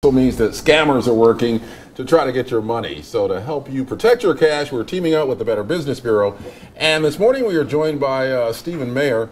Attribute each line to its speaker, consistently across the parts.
Speaker 1: also means that scammers are working to try to get your money. So to help you protect your cash, we're teaming up with the Better Business Bureau. And this morning we are joined by Stephen Mayer.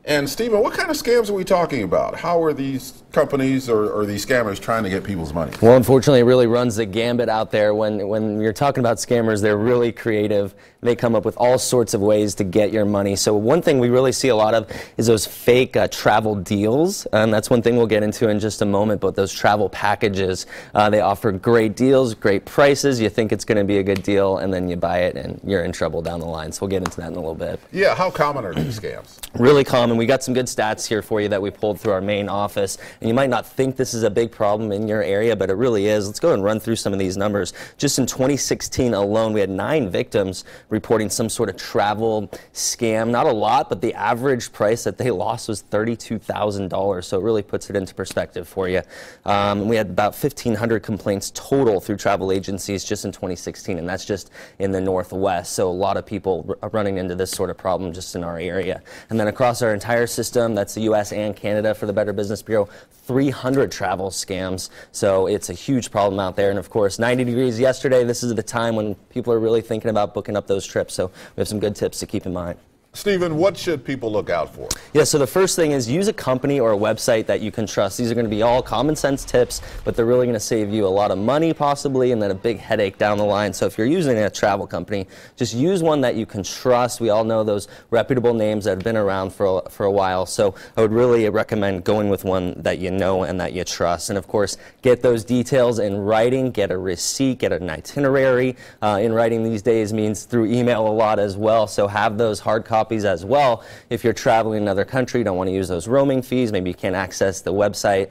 Speaker 1: And Stephen, what kind of scams are we talking about? How are these companies or these scammers trying to get people's money?
Speaker 2: Well, unfortunately, it really runs the gambit out there. When you're talking about scammers, they're really creative. They come up with all sorts of ways to get your money. So one thing we really see a lot of is those fake travel deals. And that's one thing we'll get into in just a moment. But those travel packages, they offer great deals, great prices. You think it's going to be a good deal, and then you buy it, and you're in trouble down the line. So we'll get into that in a little bit.
Speaker 1: Yeah, how common are these scams?
Speaker 2: Really common. We got some good stats here for you that we pulled through our main office. And you might not think this is a big problem in your area, but it really is. Let's go and run through some of these numbers. Just in 2016 alone, we had 9 victims reporting some sort of travel scam. Not a lot, but the average price that they lost was $32,000. So it really puts it into perspective for you. We had about 1,500 complaints total through travel agencies just in 2016, and that's just in the Northwest. So a lot of people are running into this sort of problem just in our area. And then across our entire system, that's the U.S. and Canada for the Better Business Bureau, 300 travel scams. So it's a huge problem out there. And of course, 90 degrees yesterday, this is the time when people are really thinking about booking up those trips. So we have some good tips to keep in mind.
Speaker 1: Stephen, what should people look out for?
Speaker 2: Yeah, so the first thing is use a company or a website that you can trust. These are going to be all common sense tips, but they're really going to save you a lot of money possibly and then a big headache down the line. So if you're using a travel company, just use one that you can trust. We all know those reputable names that have been around for a while. So I would really recommend going with one that you know and that you trust. And of course, get those details in writing, get a receipt, get an itinerary. In writing these days means through email a lot as well. So have those hard copies as well. If you're traveling in another country, you don't want to use those roaming fees, maybe you can't access the website,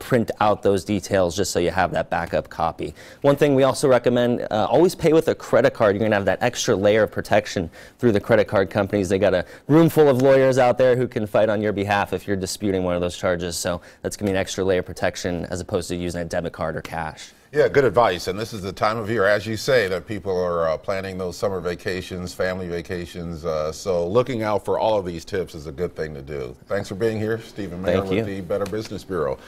Speaker 2: print out those details just so you have that backup copy. One thing we also recommend, always pay with a credit card. You're going to have that extra layer of protection through the credit card companies. They got a room full of lawyers out there who can fight on your behalf if you're disputing one of those charges. So that's going to be an extra layer of protection as opposed to using a debit card or cash.
Speaker 1: Yeah, good advice. And this is the time of year, as you say, that people are planning those summer vacations, family vacations. So looking out for all of these tips is a good thing to do. Thanks for being here, Stephen Mayer with the Better Business Bureau.